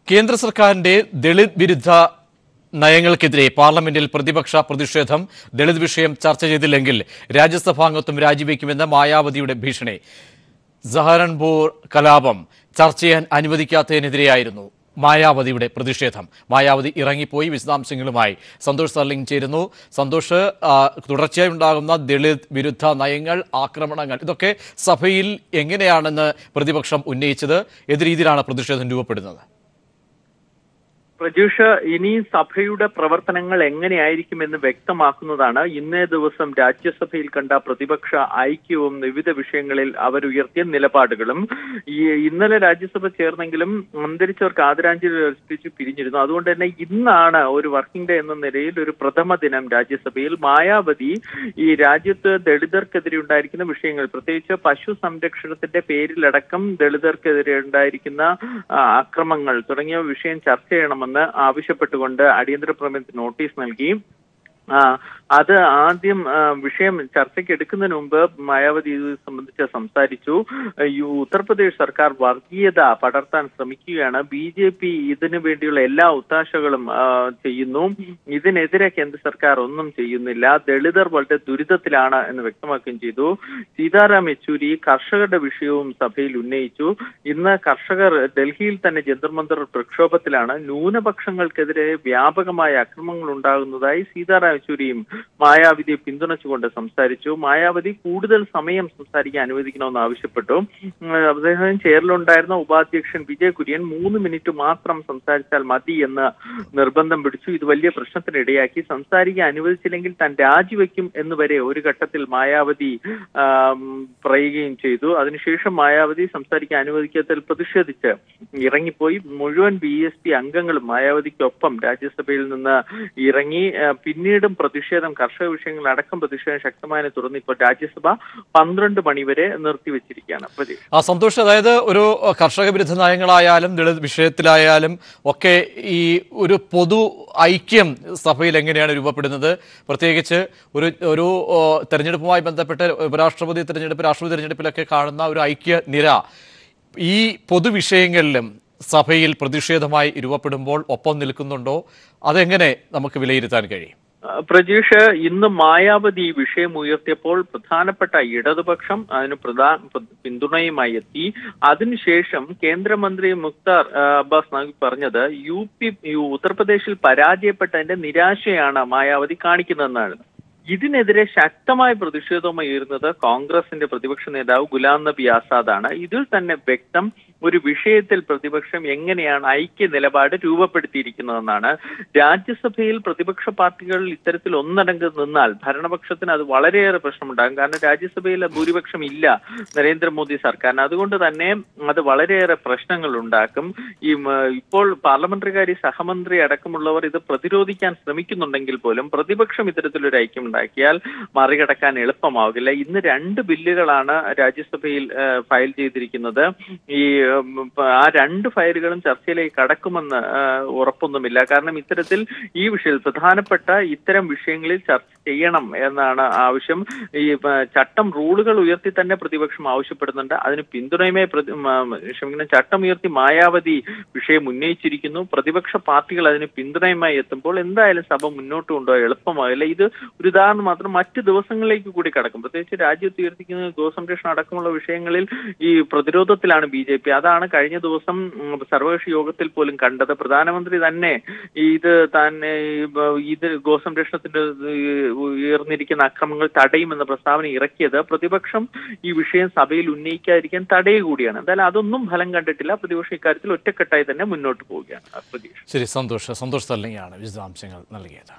കേന്ദ്ര സർക്കാരിന്റെ ദളിത് വിരുദ്ധ നയങ്ങൾക്കെതിരെ പാർലമെന്റിൽ പ്രതിപക്ഷ പ്രതിഷേധം. ദളിത് വിഷയം ചർച്ച ചെയ്തില്ലെങ്കിൽ രാജ്യസഭാംഗത്വം രാജിവെക്കുമെന്ന് മായാവതിയുടെ ഭീഷണി. സഹരൻപൂർ കലാപം ചർച്ച ചെയ്യാൻ അനുവദിക്കാത്തതിനെതിരെയായിരുന്നു മായാവതിയുടെ പ്രതിഷേധം. മായാവതി ഇറങ്ങിപ്പോയി. വിശദാംശങ്ങളുമായി സന്തോഷ് സർലിംഗ് ചേരുന്നു. സന്തോഷ്, തുടർച്ചയായി ഉണ്ടാകുന്ന ദളിത് വിരുദ്ധ നയങ്ങൾ, ആക്രമണങ്ങൾ, ഇതൊക്കെ സഭയിൽ എങ്ങനെയാണെന്ന് പ്രതിപക്ഷം ഉന്നയിച്ചത്? ഏത് രീതിയിലാണ് പ്രതിഷേധം രൂപപ്പെടുന്നത്? പ്രജൂഷ്, ഇനി സഭയുടെ പ്രവർത്തനങ്ങൾ എങ്ങനെയായിരിക്കുമെന്ന് വ്യക്തമാക്കുന്നതാണ് ഇന്നേ ദിവസം രാജ്യസഭയിൽ കണ്ട പ്രതിപക്ഷ ഐക്യവും വിവിധ വിഷയങ്ങളിൽ അവരുയർത്തിയ നിലപാടുകളും. ഇന്നലെ രാജ്യസഭ ചേർന്നെങ്കിലും അന്തരിച്ചവർക്ക് ആദരാഞ്ജലി അർപ്പിച്ച് പിരിഞ്ഞിരുന്നു. അതുകൊണ്ട് തന്നെ ഇന്നാണ് ഒരു വർക്കിംഗ് ഡേ എന്ന നിലയിൽ ഒരു പ്രഥമ ദിനം രാജ്യസഭയിൽ. മായാവതി ഈ രാജ്യത്ത് ദളിതർക്കെതിരെ ഉണ്ടായിരിക്കുന്ന വിഷയങ്ങൾ, പ്രത്യേകിച്ച് പശു സംരക്ഷണത്തിന്റെ പേരിലടക്കം ദളിതർക്കെതിരെ ഉണ്ടായിരിക്കുന്ന അക്രമങ്ങൾ തുടങ്ങിയ വിഷയം ചർച്ച ചെയ്യണമെന്ന് ആവശ്യപ്പെട്ടുകൊണ്ട് അടിയന്തര പ്രമേയത്തിന് നോട്ടീസ് നൽകി. അത് ആദ്യം വിഷയം ചർച്ചയ്ക്ക് എടുക്കുന്നതിന് മുമ്പ് മായാവതി ഇത് സംബന്ധിച്ച് സംസാരിച്ചു. ഉത്തർപ്രദേശ് സർക്കാർ വർഗീയത പടർത്താൻ ശ്രമിക്കുകയാണ്. BJP ഇതിനു വേണ്ടിയുള്ള എല്ലാ ഒത്താശകളും ചെയ്യുന്നു. ഇതിനെതിരെ കേന്ദ്ര സർക്കാർ ഒന്നും ചെയ്യുന്നില്ല. ദളിതർ വളരെ ദുരിതത്തിലാണ് എന്ന് വ്യക്തമാക്കുകയും ചെയ്തു. സീതാറാം യെച്ചൂരി കർഷകരുടെ വിഷയവും സഭയിൽ ഉന്നയിച്ചു. ഇന്ന് കർഷകർ ഡൽഹിയിൽ തന്നെ ജന്തർ മന്ദർ പ്രക്ഷോഭത്തിലാണ്. ന്യൂനപക്ഷങ്ങൾക്കെതിരെ വ്യാപകമായ അക്രമങ്ങൾ ഉണ്ടാകുന്നതായി സീതാറാം യെച്ചൂരിയും മായാവതിയെ പിന്തുണച്ചുകൊണ്ട് സംസാരിച്ചു. മായാവതി കൂടുതൽ സമയം സംസാരിക്കാൻ അനുവദിക്കണമെന്ന് ആവശ്യപ്പെട്ടു. അദ്ദേഹം ചെയറിലുണ്ടായിരുന്ന ഉപാധ്യക്ഷൻ വിജയ് കുര്യൻ 3 മിനിറ്റ് മാത്രം സംസാരിച്ചാൽ മതി എന്ന് നിർബന്ധം പിടിച്ചു. ഇത് വലിയ പ്രശ്നത്തിനിടയാക്കി. സംസാരിക്കാൻ അനുവദിച്ചില്ലെങ്കിൽ താൻ രാജിവെക്കും എന്ന് വരെ ഒരു ഘട്ടത്തിൽ മായാവതി പറയുകയും ചെയ്തു. അതിനുശേഷം മായാവതി സംസാരിക്കാൻ അനുവദിക്കാത്തതിൽ പ്രതിഷേധിച്ച് ഇറങ്ങിപ്പോയി. മുഴുവൻ BSP അംഗങ്ങളും മായാവതിക്കൊപ്പം രാജ്യസഭയിൽ നിന്ന് ഇറങ്ങി. പിന്നീടും പ്രതിഷേധം, കർഷക വിഷയങ്ങൾ അടക്കം പ്രതിഷേധം ശക്തമായി തുടർന്ന് ഇപ്പോൾ രാജ്യസഭ 12 മണി വരെ നിർത്തിവെച്ചിരിക്കുകയാണ്. സന്തോഷ്, അതായത് ഒരു കർഷക വിരുദ്ധ നയങ്ങളായാലും ദളിത് വിഷയത്തിലായാലും ഒക്കെ ഈ ഒരു പൊതു ഐക്യം സഭയിൽ എങ്ങനെയാണ് രൂപപ്പെടുന്നത്? പ്രത്യേകിച്ച് ഒരു തെരഞ്ഞെടുപ്പുമായി ബന്ധപ്പെട്ട് ഉപരാഷ്ട്രപതി തെരഞ്ഞെടുപ്പ്, രാഷ്ട്രപതി തെരഞ്ഞെടുപ്പിലൊക്കെ കാണുന്ന ഒരു ഐക്യ നിര ഈ പൊതുവിഷയങ്ങളിലും സഭയിൽ പ്രതിഷേധമായി രൂപപ്പെടുമ്പോൾ ഒപ്പം നിൽക്കുന്നുണ്ടോ? അതെങ്ങനെ നമുക്ക് വിലയിരുത്താൻ കഴിയും? പ്രജീഷ്, ഇന്ന് മായാവതി ഈ വിഷയം ഉയർത്തിയപ്പോൾ പ്രധാനപ്പെട്ട ഇടതുപക്ഷം അതിന് പിന്തുണയുമായി എത്തി. അതിനുശേഷം കേന്ദ്രമന്ത്രി മുക്താർ അബ്ബാസ് നഖ്വി പറഞ്ഞത് ഉത്തർപ്രദേശിൽ പരാജയപ്പെട്ടതിന്റെ നിരാശയാണ് മായാവതി കാണിക്കുന്നതെന്നാണ്. ഇതിനെതിരെ ശക്തമായ പ്രതിഷേധവുമായി ഉയരുന്നത് കോൺഗ്രസിന്റെ പ്രതിപക്ഷ നേതാവ് ഗുലാം നബി ആസാദാണ്. ഇതിൽ തന്നെ വ്യക്തം ഒരു വിഷയത്തിൽ പ്രതിപക്ഷം എങ്ങനെയാണ് ഐക്യ നിലപാട് രൂപപ്പെടുത്തിയിരിക്കുന്നതെന്നാണ്. രാജ്യസഭയിൽ പ്രതിപക്ഷ പാർട്ടികൾ ഇത്തരത്തിൽ ഒന്നടങ്ക് നിന്നാൽ ഭരണപക്ഷത്തിന് അത് വളരെയേറെ പ്രശ്നമുണ്ടാകും. കാരണം രാജ്യസഭയിൽ ഭൂരിപക്ഷം ഇല്ല നരേന്ദ്രമോദി സർക്കാരിന്. അതുകൊണ്ട് തന്നെ അത് വളരെയേറെ പ്രശ്നങ്ങൾ ഉണ്ടാക്കും. ഇപ്പോൾ പാർലമെന്ററി കാര്യ സഹമന്ത്രി അടക്കമുള്ളവർ ഇത് പ്രതിരോധിക്കാൻ ശ്രമിക്കുന്നുണ്ടെങ്കിൽ പോലും പ്രതിപക്ഷം ഇത്തരത്തിലൊരു ഐക്യം ഉണ്ടാക്കിയാൽ മറികടക്കാൻ എളുപ്പമാവില്ല. ഇന്ന് 2 ബില്ലുകളാണ് രാജ്യസഭയിൽ ഫയൽ ചെയ്തിരിക്കുന്നത്. ആ 2 ഫയലുകളും ചർച്ചയിലേക്ക് കടക്കുമെന്ന് ഉറപ്പൊന്നുമില്ല. കാരണം ഇത്തരത്തിൽ ഈ വിഷയത്തിൽ പ്രധാനപ്പെട്ട ഇത്തരം വിഷയങ്ങളിൽ ചർച്ച ചെയ്യണം എന്നാണ് ആവശ്യം. ഈ റൂളുകൾ ഉയർത്തി തന്നെ പ്രതിപക്ഷം ആവശ്യപ്പെടുന്നുണ്ട്. അതിന് പിന്തുണയുമായി ചട്ടം ഉയർത്തി മായാവതി വിഷയം ഉന്നയിച്ചിരിക്കുന്നു. പ്രതിപക്ഷ പാർട്ടികൾ അതിന് പിന്തുണയുമായി എത്തുമ്പോൾ എന്തായാലും സഭ മുന്നോട്ട് കൊണ്ടുപോകാൻ എളുപ്പമാവില്ല. ഇത് ഒരു ഉദാഹരണം മാത്രം. മറ്റ് ദിവസങ്ങളിലേക്ക് കൂടി കടക്കും. പ്രത്യേകിച്ച് രാജ്യത്ത് ഉയർത്തിക്കുന്ന ഗോസംരക്ഷണം അടക്കമുള്ള വിഷയങ്ങളിൽ ഈ പ്രതിരോധത്തിലാണ് BJP. അതാണ് കഴിഞ്ഞ ദിവസം സർവകക്ഷി യോഗത്തിൽ പോലും കണ്ടത്. പ്രധാനമന്ത്രി തന്നെ ഇത് ഗോസംരക്ഷണത്തിന്റെ ഉയർന്നിരിക്കുന്ന അക്രമങ്ങൾ തടയുമെന്ന പ്രസ്താവന ഇറക്കിയത് പ്രതിപക്ഷം ഈ വിഷയം സഭയിൽ ഉന്നയിക്കാതിരിക്കാൻ തടയുകൂടിയാണ്. എന്തായാലും അതൊന്നും ഫലം കണ്ടിട്ടില്ല. പ്രതിപക്ഷം ഇക്കാര്യത്തിൽ ഒറ്റക്കെട്ടായി തന്നെ മുന്നോട്ട് പോവുകയാണ്. ശരി, സന്തോഷ് സർലിംഗാണ് വിശദാംശങ്ങൾ നൽകിയത്.